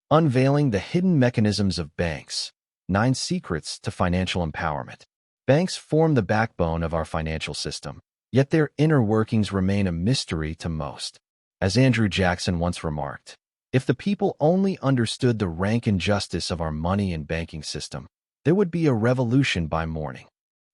Unveiling the hidden mechanisms of banks. 9 secrets to financial empowerment. Banks form the backbone of our financial system, yet their inner workings remain a mystery to most. As Andrew Jackson once remarked, if the people only understood the rank injustice of our money and banking system, there would be a revolution by morning.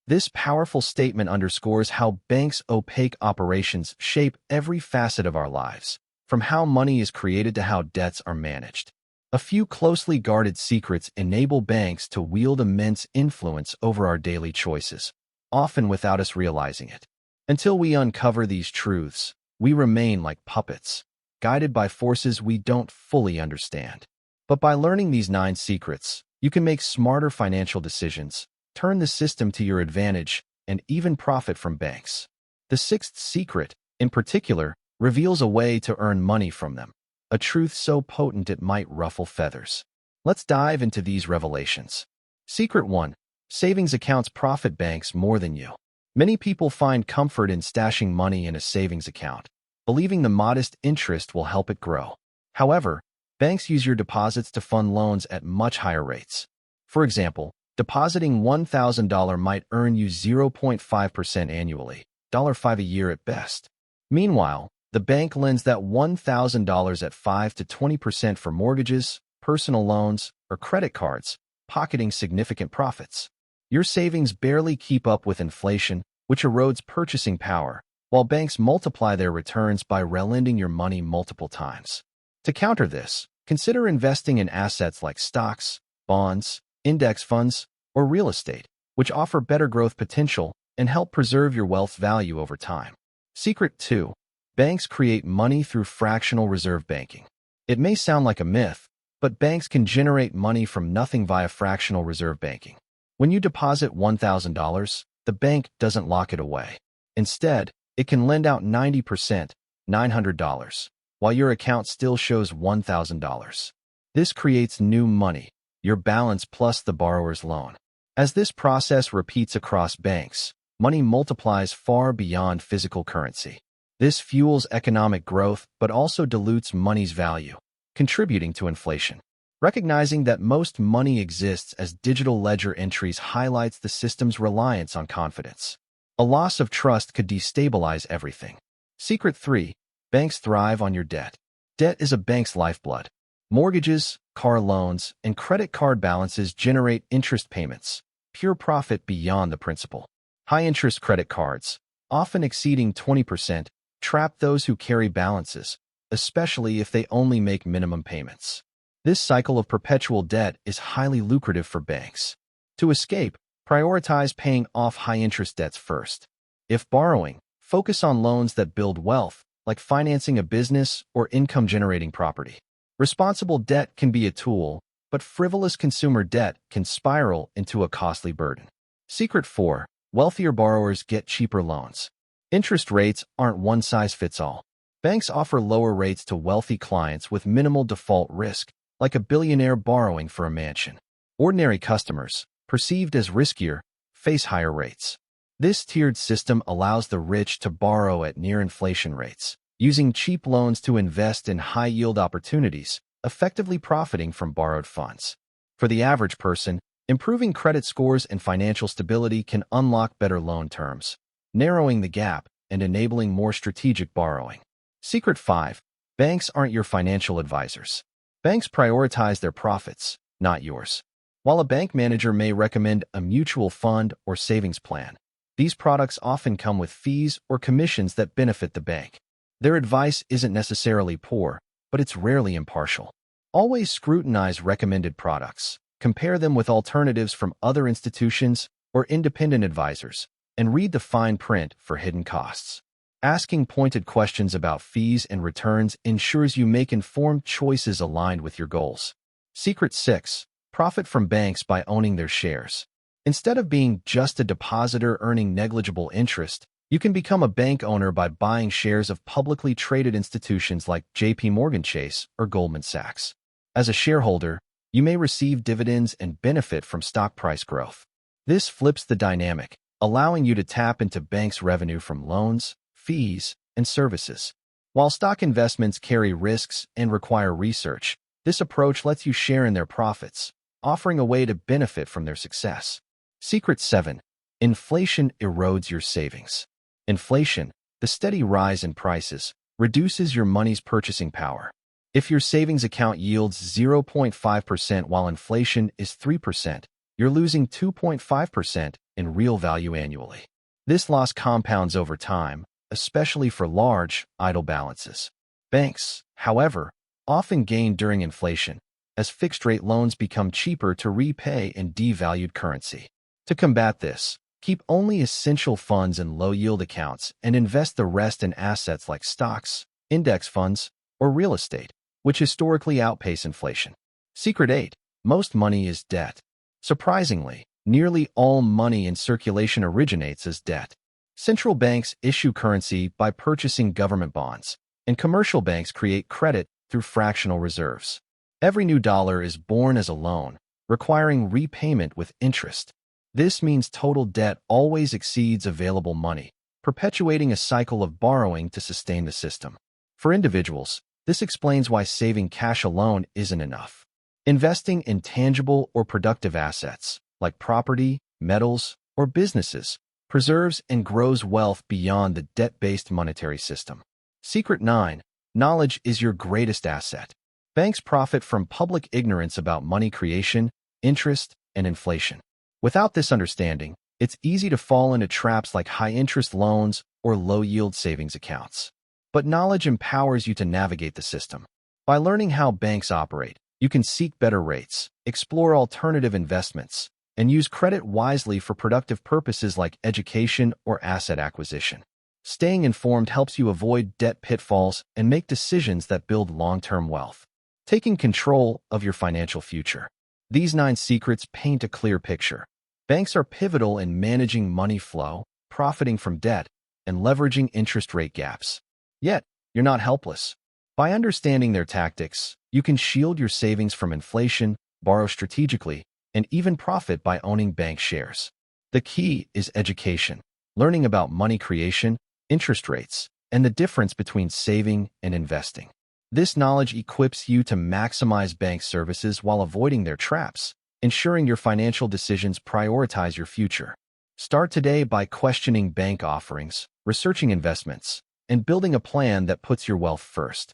This powerful statement underscores how banks' opaque operations shape every facet of our lives, from how money is created to how debts are managed. A few closely guarded secrets enable banks to wield immense influence over our daily choices, often without us realizing it. Until we uncover these truths, we remain like puppets, guided by forces we don't fully understand. But by learning these 9 secrets, you can make smarter financial decisions, turn the system to your advantage, and even profit from banks. The 6th secret, in particular, reveals a way to earn money from them, a truth so potent it might ruffle feathers. Let's dive into these revelations. Secret 1. Savings accounts profit banks more than you. Many people find comfort in stashing money in a savings account, believing the modest interest will help it grow. However, banks use your deposits to fund loans at much higher rates. For example, depositing $1,000 might earn you 0.5% annually, $5 a year at best. Meanwhile, the bank lends that $1,000 at 5 to 20% for mortgages, personal loans, or credit cards, pocketing significant profits. Your savings barely keep up with inflation, which erodes purchasing power, while banks multiply their returns by relending your money multiple times. To counter this, consider investing in assets like stocks, bonds, index funds, or real estate, which offer better growth potential and help preserve your wealth value over time. Secret 2. Banks create money through fractional reserve banking. It may sound like a myth, but banks can generate money from nothing via fractional reserve banking. When you deposit $1,000, the bank doesn't lock it away. Instead, it can lend out 90%, $900, while your account still shows $1,000. This creates new money, your balance plus the borrower's loan. As this process repeats across banks, money multiplies far beyond physical currency. This fuels economic growth but also dilutes money's value, contributing to inflation. Recognizing that most money exists as digital ledger entries highlights the system's reliance on confidence. A loss of trust could destabilize everything. Secret 3. Banks thrive on your debt. Debt is a bank's lifeblood. Mortgages, car loans, and credit card balances generate interest payments, pure profit beyond the principal. High-interest credit cards, often exceeding 20%, trap those who carry balances, especially if they only make minimum payments. This cycle of perpetual debt is highly lucrative for banks. To escape, prioritize paying off high-interest debts first. If borrowing, focus on loans that build wealth, like financing a business or income-generating property. Responsible debt can be a tool, but frivolous consumer debt can spiral into a costly burden. Secret 4. Wealthier borrowers get cheaper loans. Interest rates aren't one-size-fits-all. Banks offer lower rates to wealthy clients with minimal default risk, like a billionaire borrowing for a mansion. Ordinary customers, perceived as riskier, face higher rates. This tiered system allows the rich to borrow at near-inflation rates, using cheap loans to invest in high-yield opportunities, effectively profiting from borrowed funds. For the average person, improving credit scores and financial stability can unlock better loan terms, narrowing the gap and enabling more strategic borrowing. Secret 5. Banks aren't your financial advisors. Banks prioritize their profits, not yours. While a bank manager may recommend a mutual fund or savings plan, these products often come with fees or commissions that benefit the bank. Their advice isn't necessarily poor, but it's rarely impartial. Always scrutinize recommended products, compare them with alternatives from other institutions or independent advisors, and read the fine print for hidden costs. Asking pointed questions about fees and returns ensures you make informed choices aligned with your goals. Secret 6. Profit from banks by owning their shares. Instead of being just a depositor earning negligible interest, you can become a bank owner by buying shares of publicly traded institutions like J.P. Morgan Chase or Goldman Sachs. As a shareholder, you may receive dividends and benefit from stock price growth. This flips the dynamic, allowing you to tap into banks' revenue from loans, fees, and services. While stock investments carry risks and require research, This approach lets you share in their profits, offering a way to benefit from their success. Secret 7. Inflation erodes your savings. Inflation, the steady rise in prices, reduces your money's purchasing power. If your savings account yields 0.5% while inflation is 3%, you're losing 2.5% in real value annually. This loss compounds over time, especially for large, idle balances. Banks, however, often gain during inflation, as fixed-rate loans become cheaper to repay in devalued currency. To combat this, keep only essential funds in low-yield accounts and invest the rest in assets like stocks, index funds, or real estate, which historically outpace inflation. Secret 8. Most money is debt. Surprisingly, nearly all money in circulation originates as debt. Central banks issue currency by purchasing government bonds, and commercial banks create credit through fractional reserves. Every new dollar is born as a loan, requiring repayment with interest. This means total debt always exceeds available money, perpetuating a cycle of borrowing to sustain the system. For individuals, this explains why saving cash alone isn't enough. Investing in tangible or productive assets, like property, metals, or businesses, preserves and grows wealth beyond the debt-based monetary system. Secret 9. Knowledge is your greatest asset. Banks profit from public ignorance about money creation, interest, and inflation. Without this understanding, it's easy to fall into traps like high-interest loans or low-yield savings accounts. But knowledge empowers you to navigate the system. By learning how banks operate, you can seek better rates, explore alternative investments, and use credit wisely for productive purposes like education or asset acquisition. Staying informed helps you avoid debt pitfalls and make decisions that build long-term wealth. Taking control of your financial future. These 9 secrets paint a clear picture. Banks are pivotal in managing money flow, profiting from debt, and leveraging interest rate gaps. Yet, you're not helpless. By understanding their tactics, you can shield your savings from inflation, borrow strategically, and even profit by owning bank shares. The key is education, learning about money creation, interest rates, and the difference between saving and investing. This knowledge equips you to maximize bank services while avoiding their traps, ensuring your financial decisions prioritize your future. Start today by questioning bank offerings, researching investments, and building a plan that puts your wealth first.